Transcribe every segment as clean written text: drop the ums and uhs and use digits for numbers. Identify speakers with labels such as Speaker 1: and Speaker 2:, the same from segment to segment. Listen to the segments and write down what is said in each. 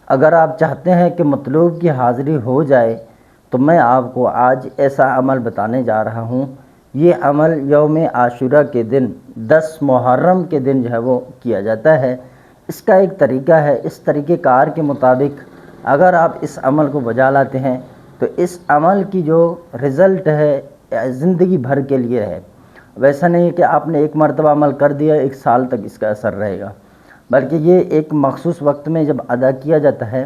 Speaker 1: اگر آپ چاہتے ہیں کہ مطلوب کی حاضری ہو جائے تو میں آپ کو آج ایسا عمل بتانے جا رہا ہوں۔ یہ عمل یوم عاشورہ کے دن 10 محرم کے دن جو ہے وہ کیا جاتا ہے۔ اس کا ایک طریقہ ہے، اس طریقہ کار کے مطابق اگر آپ اس عمل کو بجا لاتے ہیں تو اس عمل کی جو رزلٹ ہے زندگی بھر کے لیے ہے۔ ویسا نہیں کہ آپ نے ایک مرتبہ عمل کر دیا 1 سال تک اس کا اثر رہے گا، بلکہ یہ ایک مخصوص وقت میں جب ادا کیا جاتا ہے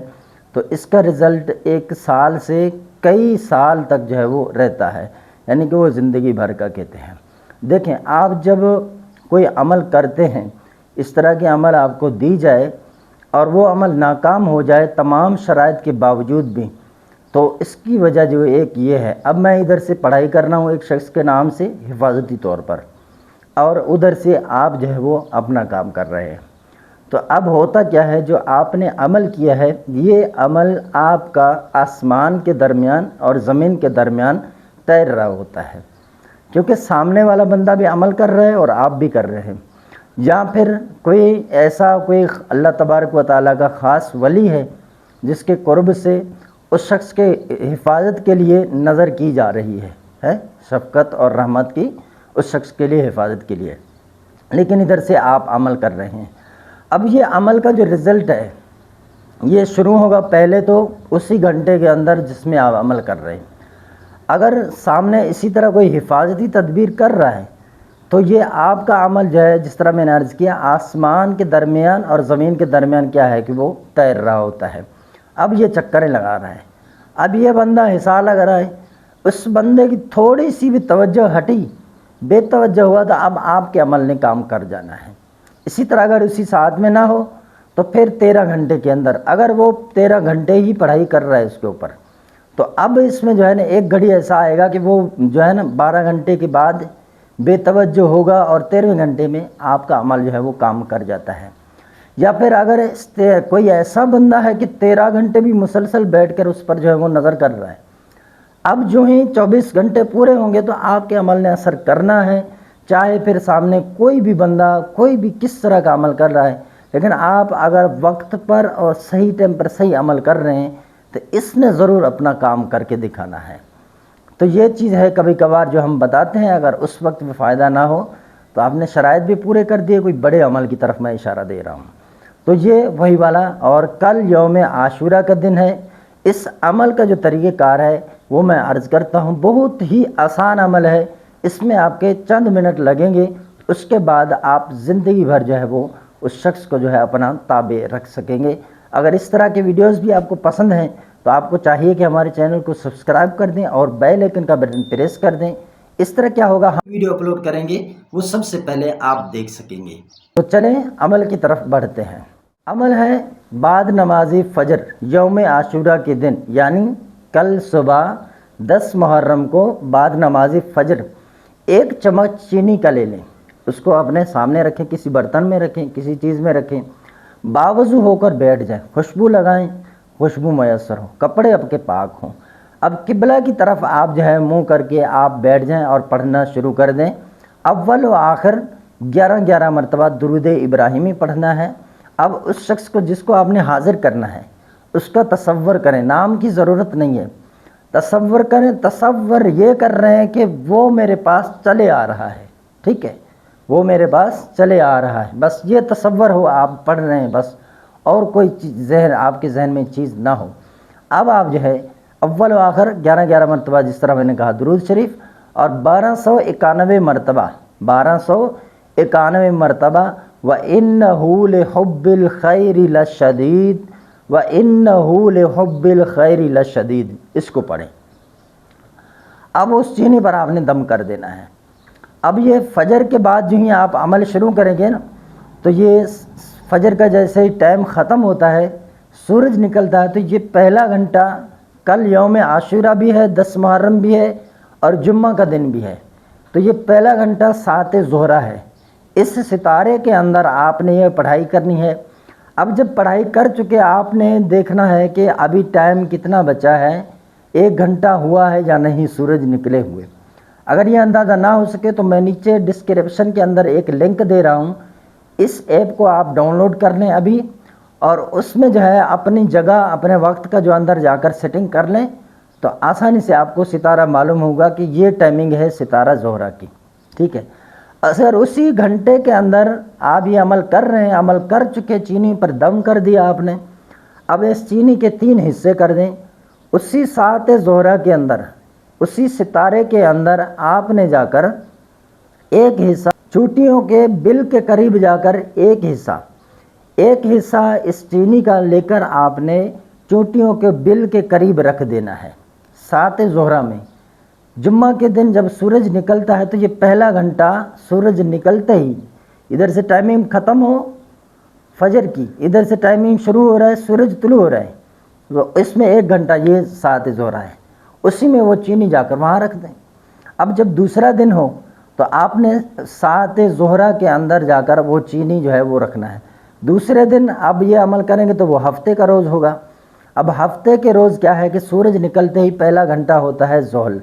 Speaker 1: تو اس کا رزلٹ 1 سال سے کئی سال تک جو ہے وہ رہتا ہے، یعنی کہ وہ زندگی بھر کا کہتے ہیں۔ دیکھیں، آپ جب کوئی عمل کرتے ہیں، اس طرح کے عمل آپ کو دی جائے اور وہ عمل ناکام ہو جائے تمام شرائط کے باوجود بھی، تو اس کی وجہ جو ایک یہ ہے، اب میں ادھر سے پڑھائی کرنا ہوں ایک شخص کے نام سے حفاظتی طور پر، اور ادھر سے آپ جو ہے وہ اپنا کام کر رہے ہیں، تو اب ہوتا کیا ہے، جو آپ نے عمل کیا ہے یہ عمل آپ کا آسمان کے درمیان اور زمین کے درمیان تیر رہا ہوتا ہے، کیونکہ سامنے والا بندہ بھی عمل کر رہا ہے اور آپ بھی کر رہے ہیں، یا پھر کوئی ایسا کوئی اللہ تبارک و تعالیٰ کا خاص ولی ہے جس کے قرب سے اس شخص کے حفاظت کے لیے نظر کی جا رہی ہے شفقت اور رحمت کی اس شخص کے لیے، حفاظت کے لیے، لیکن ادھر سے آپ عمل کر رہے ہیں۔ اب یہ عمل کا جو رزلٹ ہے یہ شروع ہوگا پہلے تو اسی گھنٹے کے اندر جس میں آپ عمل کر رہے ہیں۔ اگر سامنے اسی طرح کوئی حفاظتی تدبیر کر رہا ہے تو یہ آپ کا عمل جو ہے، جس طرح میں نے عرض کیا، آسمان کے درمیان اور زمین کے درمیان کیا ہے کہ وہ تیر رہا ہوتا ہے۔ اب یہ چکریں لگا رہا ہے، اب یہ بندہ حصہ لگ رہا ہے، اس بندے کی تھوڑی سی بھی توجہ ہٹی، بے توجہ ہوا تو اب آپ کے عمل نے کام کر جانا ہے۔ اسی طرح اگر اسی ساتھ میں نہ ہو تو پھر 13 گھنٹے کے اندر، اگر وہ 13 گھنٹے ہی پڑھائی کر رہا ہے اس کے اوپر، تو اب اس میں جو ہے نا ایک گھڑی ایسا آئے گا کہ وہ جو ہے نا 12 گھنٹے کے بعد بے توجہ ہوگا اور 13ویں گھنٹے میں آپ کا عمل جو ہے وہ کام کر جاتا ہے۔ یا پھر اگر کوئی ایسا بندہ ہے کہ 13 گھنٹے بھی مسلسل بیٹھ کر اس پر جو ہے وہ نظر کر رہا ہے، اب جو ہی 24 گھنٹے پورے ہوں گے تو آپ کے عمل نے اثر کرنا ہے، چاہے پھر سامنے کوئی بھی بندہ کوئی بھی کس طرح کا عمل کر رہا ہے، لیکن آپ اگر وقت پر اور صحیح ٹائم پر صحیح عمل کر رہے ہیں تو اس نے ضرور اپنا کام کر کے دکھانا ہے۔ تو یہ چیز ہے کبھی کبھار جو ہم بتاتے ہیں، اگر اس وقت میں فائدہ نہ ہو تو آپ نے شرائط بھی پورے کر دیے، کوئی بڑے عمل کی طرف میں اشارہ دے رہا ہوں۔ تو یہ وہی والا، اور کل یوم عاشورہ کا دن ہے۔ اس عمل کا جو طریقہ کار ہے وہ میں عرض کرتا ہوں، بہت ہی آسان عمل ہے، اس میں آپ کے چند منٹ لگیں گے، اس کے بعد آپ زندگی بھر جو ہے وہ اس شخص کو جو ہے اپنا تابع رکھ سکیں گے۔ اگر اس طرح کے ویڈیوز بھی آپ کو پسند ہیں تو آپ کو چاہیے کہ ہمارے چینل کو سبسکرائب کر دیں اور بیل آئکن کا بٹن پریس کر دیں۔ اس طرح کیا ہوگا، ہم ویڈیو اپلوڈ کریں گے وہ سب سے پہلے آپ دیکھ سکیں گے۔ تو چلیں عمل کی طرف بڑھتے ہیں۔ عمل ہے بعد نماز فجر یوم عاشورہ کے دن، یعنی کل صبح 10 محرم کو بعد نماز فجر 1 چمچ چینی کا لے لیں، اس کو اپنے سامنے رکھیں، کسی برتن میں رکھیں، کسی چیز میں رکھیں، باوضو ہو کر بیٹھ جائیں، خوشبو لگائیں، خوشبو میسر ہو، کپڑے آپ کے پاک ہوں۔ اب قبلہ کی طرف آپ جو ہے منہ کر کے آپ بیٹھ جائیں اور پڑھنا شروع کر دیں۔ اول و آخر 11 مرتبہ درود ابراہیمی پڑھنا ہے۔ اب اس شخص کو جس کو آپ نے حاضر کرنا ہے اس کا تصور کریں، نام کی ضرورت نہیں ہے، تصور کریں، تصور یہ کر رہے ہیں کہ وہ میرے پاس چلے آ رہا ہے، ٹھیک ہے، وہ میرے پاس چلے آ رہا ہے، بس یہ تصور ہو، آپ پڑھ رہے ہیں بس، اور کوئی ذہن آپ کے ذہن میں چیز نہ ہو۔ اب آپ جو ہے اول و آخر 11 مرتبہ جس طرح میں نے کہا درود شریف، اور 1291 مرتبہ 1291 مرتبہ وَإِنَّهُ لِحُبِّ الْخَيْرِ لَشَدِيدٌ وَإِنَّهُ لِحُبِّ الْخَيْرِ لَشَدِيدٌ، اس کو پڑھیں۔ اب اس چینی پر آپ نے دم کر دینا ہے۔ اب یہ فجر کے بعد جو ہی آپ عمل شروع کریں گے نا، تو یہ فجر کا جیسے ہی ٹائم ختم ہوتا ہے، سورج نکلتا ہے، تو یہ پہلا گھنٹہ کل یوم عاشورہ بھی ہے، 10 محرم بھی ہے اور جمعہ کا دن بھی ہے، تو یہ پہلا گھنٹہ ساعت ظہرہ ہے۔ اس ستارے کے اندر آپ نے یہ پڑھائی کرنی ہے۔ اب جب پڑھائی کر چکے آپ نے دیکھنا ہے کہ ابھی ٹائم کتنا بچا ہے، 1 گھنٹہ ہوا ہے یا نہیں سورج نکلے ہوئے۔ اگر یہ اندازہ نہ ہو سکے تو میں نیچے ڈسکرپشن کے اندر ایک لنک دے رہا ہوں، اس ایپ کو آپ ڈاؤن لوڈ کر لیں ابھی، اور اس میں جو ہے اپنی جگہ اپنے وقت کا جو اندر جا کر سیٹنگ کر لیں تو آسانی سے آپ کو ستارہ معلوم ہوگا کہ یہ ٹائمنگ ہے ستارہ زہرہ کی، ٹھیک ہے۔ اگر اسی گھنٹے کے اندر آپ یہ عمل کر رہے ہیں، عمل کر چکے، چینی پر دم کر دیا آپ نے، اب اس چینی کے 3 حصے کر دیں، اسی ساعت زہرہ کے اندر، اسی ستارے کے اندر آپ نے جا کر ایک حصہ چوٹیوں کے بل کے قریب جا کر ایک حصہ اس چینی کا لے کر آپ نے چوٹیوں کے بل کے قریب رکھ دینا ہے ساعت زہرہ میں۔ جمعہ کے دن جب سورج نکلتا ہے تو یہ پہلا گھنٹہ سورج نکلتے ہی ادھر سے ٹائمنگ ختم ہو فجر کی، ادھر سے ٹائمنگ شروع ہو رہا ہے، سورج طلوع ہو رہا ہے، تو اس میں 1 گھنٹہ یہ ساعت زہرہ ہے، اسی میں وہ چینی جا کر وہاں رکھ دیں۔ اب جب دوسرا دن ہو تو آپ نے ساعت زہرہ کے اندر جا کر وہ چینی جو ہے وہ رکھنا ہے۔ دوسرے دن اب یہ عمل کریں گے تو وہ ہفتے کا روز ہوگا۔ اب ہفتے کے روز کیا ہے کہ سورج نکلتے ہی پہلا گھنٹہ ہوتا ہے زحل،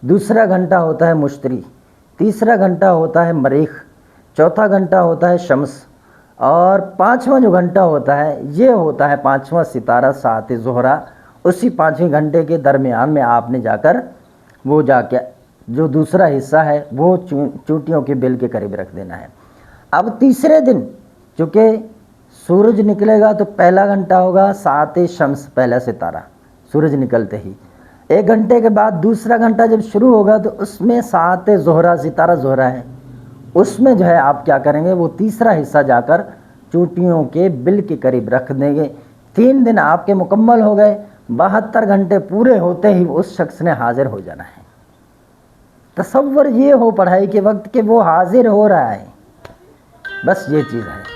Speaker 1: دوسرا گھنٹہ ہوتا ہے مشتری، تیسرا گھنٹہ ہوتا ہے مریخ، چوتھا گھنٹہ ہوتا ہے شمس، اور 5واں جو گھنٹہ ہوتا ہے یہ ہوتا ہے 5واں ستارہ ساعت زہرہ۔ اسی 5ویں گھنٹے کے درمیان میں آپ نے جا کر وہ جا کے جو دوسرا حصہ ہے وہ چوٹیوں کے بل کے قریب رکھ دینا ہے۔ اب تیسرے دن چونکہ سورج نکلے گا تو پہلا گھنٹہ ہوگا ساعت شمس، پہلا ستارہ سورج نکلتے ہی، 1 گھنٹے کے بعد دوسرا گھنٹہ جب شروع ہوگا تو اس میں ساعت زہرہ، ستارہ زہرہ ہے، اس میں جو ہے آپ کیا کریں گے وہ تیسرا حصہ جا کر چوٹیوں کے بل کے قریب رکھ دیں گے۔ 3 دن آپ کے مکمل ہو گئے، 72 گھنٹے پورے ہوتے ہی اس شخص نے حاضر ہو جانا ہے۔ تصور یہ ہو پڑھائی کے وقت کہ وہ حاضر ہو رہا ہے، بس یہ چیز ہے۔